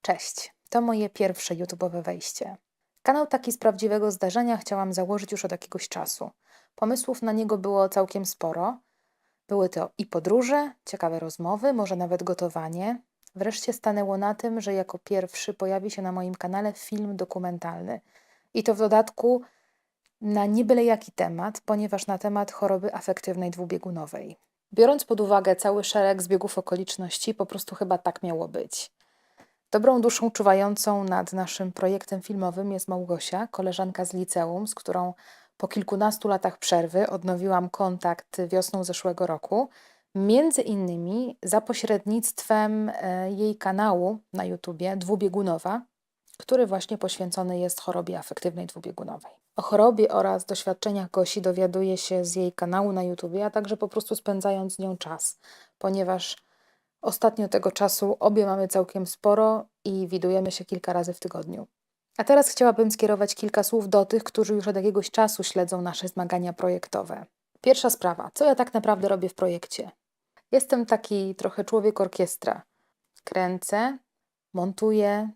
Cześć, to moje pierwsze YouTube'owe wejście. Kanał taki z prawdziwego zdarzenia chciałam założyć już od jakiegoś czasu. Pomysłów na niego było całkiem sporo. Były to i podróże, ciekawe rozmowy, może nawet gotowanie. Wreszcie stanęło na tym, że jako pierwszy pojawi się na moim kanale film dokumentalny. I to w dodatku na nie byle jaki temat, ponieważ na temat choroby afektywnej dwubiegunowej. Biorąc pod uwagę cały szereg zbiegów okoliczności, po prostu chyba tak miało być. Dobrą duszą czuwającą nad naszym projektem filmowym jest Małgosia, koleżanka z liceum, z którą po kilkunastu latach przerwy odnowiłam kontakt wiosną zeszłego roku, między innymi za pośrednictwem jej kanału na YouTubie Dwubiegunowa, który właśnie poświęcony jest chorobie afektywnej dwubiegunowej. O chorobie oraz doświadczeniach Gosi dowiaduje się z jej kanału na YouTubie, a także po prostu spędzając z nią czas, ponieważ ostatnio tego czasu obie mamy całkiem sporo i widujemy się kilka razy w tygodniu. A teraz chciałabym skierować kilka słów do tych, którzy już od jakiegoś czasu śledzą nasze zmagania projektowe. Pierwsza sprawa. Co ja tak naprawdę robię w projekcie? Jestem taki trochę człowiek orkiestra. Kręcę, montuję,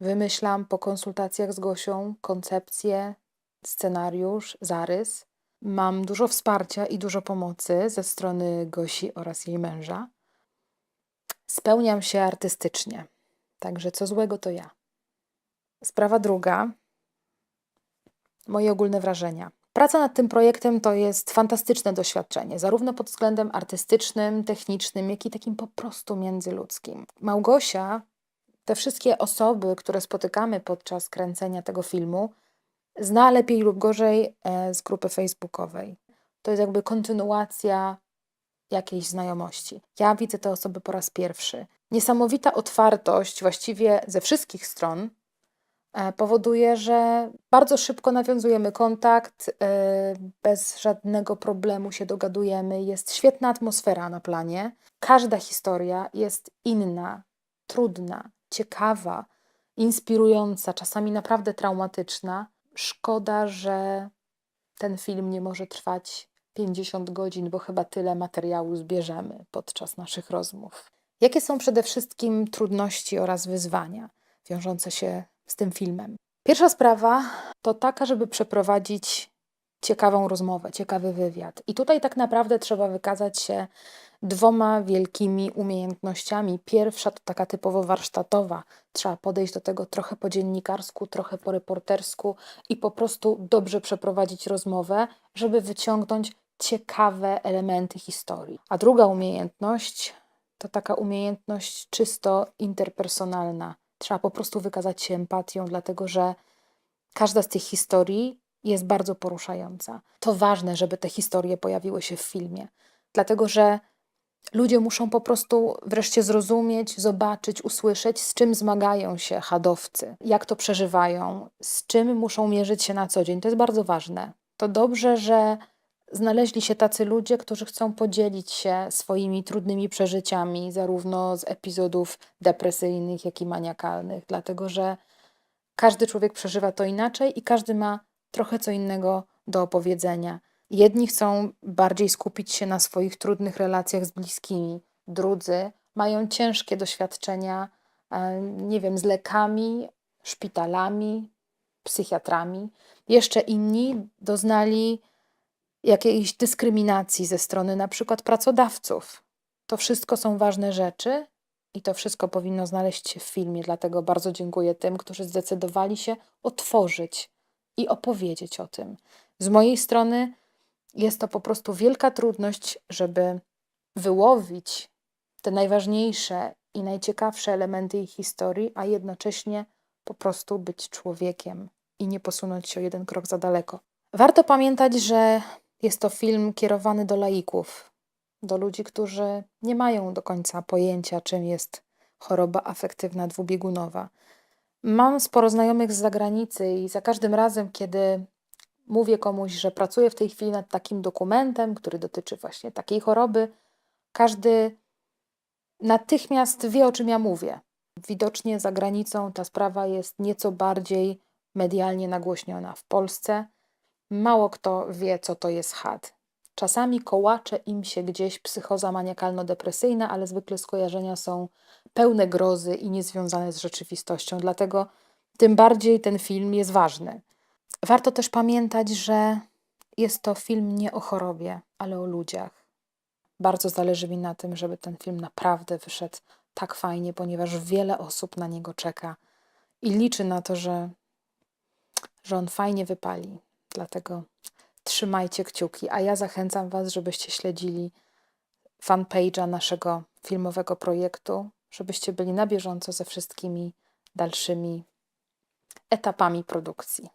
wymyślam po konsultacjach z Gosią koncepcję, scenariusz, zarys. Mam dużo wsparcia i dużo pomocy ze strony Gosi oraz jej męża. Spełniam się artystycznie, także co złego to ja. Sprawa druga, moje ogólne wrażenia. Praca nad tym projektem to jest fantastyczne doświadczenie, zarówno pod względem artystycznym, technicznym, jak i takim po prostu międzyludzkim. Małgosia, te wszystkie osoby, które spotykamy podczas kręcenia tego filmu, zna lepiej lub gorzej z grupy facebookowej. To jest jakby kontynuacja jakiejś znajomości. Ja widzę te osoby po raz pierwszy. Niesamowita otwartość właściwie ze wszystkich stron powoduje, że bardzo szybko nawiązujemy kontakt, bez żadnego problemu się dogadujemy. Jest świetna atmosfera na planie. Każda historia jest inna, trudna, ciekawa, inspirująca, czasami naprawdę traumatyczna. Szkoda, że ten film nie może trwać 50 godzin, bo chyba tyle materiału zbierzemy podczas naszych rozmów. Jakie są przede wszystkim trudności oraz wyzwania wiążące się z tym filmem? Pierwsza sprawa to taka, żeby przeprowadzić ciekawą rozmowę, ciekawy wywiad. I tutaj tak naprawdę trzeba wykazać się dwoma wielkimi umiejętnościami. Pierwsza to taka typowo warsztatowa. Trzeba podejść do tego trochę po dziennikarsku, trochę po reportersku i po prostu dobrze przeprowadzić rozmowę, żeby wyciągnąć ciekawe elementy historii. A druga umiejętność to taka umiejętność czysto interpersonalna. Trzeba po prostu wykazać się empatią, dlatego że każda z tych historii jest bardzo poruszająca. To ważne, żeby te historie pojawiły się w filmie, dlatego że ludzie muszą po prostu wreszcie zrozumieć, zobaczyć, usłyszeć, z czym zmagają się chadowcy, jak to przeżywają, z czym muszą mierzyć się na co dzień. To jest bardzo ważne. To dobrze, że znaleźli się tacy ludzie, którzy chcą podzielić się swoimi trudnymi przeżyciami, zarówno z epizodów depresyjnych, jak i maniakalnych, dlatego że każdy człowiek przeżywa to inaczej i każdy ma trochę co innego do opowiedzenia. Jedni chcą bardziej skupić się na swoich trudnych relacjach z bliskimi, drudzy mają ciężkie doświadczenia, nie wiem, z lekami, szpitalami, psychiatrami. Jeszcze inni doznali jakiejś dyskryminacji ze strony na przykład pracodawców. To wszystko są ważne rzeczy i to wszystko powinno znaleźć się w filmie, dlatego bardzo dziękuję tym, którzy zdecydowali się otworzyć i opowiedzieć o tym. Z mojej strony jest to po prostu wielka trudność, żeby wyłowić te najważniejsze i najciekawsze elementy ich historii, a jednocześnie po prostu być człowiekiem i nie posunąć się o jeden krok za daleko. Warto pamiętać, że jest to film kierowany do laików, do ludzi, którzy nie mają do końca pojęcia, czym jest choroba afektywna dwubiegunowa. Mam sporo znajomych z zagranicy i za każdym razem, kiedy mówię komuś, że pracuję w tej chwili nad takim dokumentem, który dotyczy właśnie takiej choroby, każdy natychmiast wie, o czym ja mówię. Widocznie za granicą ta sprawa jest nieco bardziej medialnie nagłośniona. W Polsce mało kto wie, co to jest HAD. Czasami kołacze im się gdzieś psychoza maniakalno-depresyjna, ale zwykle skojarzenia są pełne grozy i niezwiązane z rzeczywistością. Dlatego tym bardziej ten film jest ważny. Warto też pamiętać, że jest to film nie o chorobie, ale o ludziach. Bardzo zależy mi na tym, żeby ten film naprawdę wyszedł tak fajnie, ponieważ wiele osób na niego czeka i liczy na to, że on fajnie wypali. Dlatego trzymajcie kciuki, a ja zachęcam Was, żebyście śledzili fanpage'a naszego filmowego projektu, żebyście byli na bieżąco ze wszystkimi dalszymi etapami produkcji.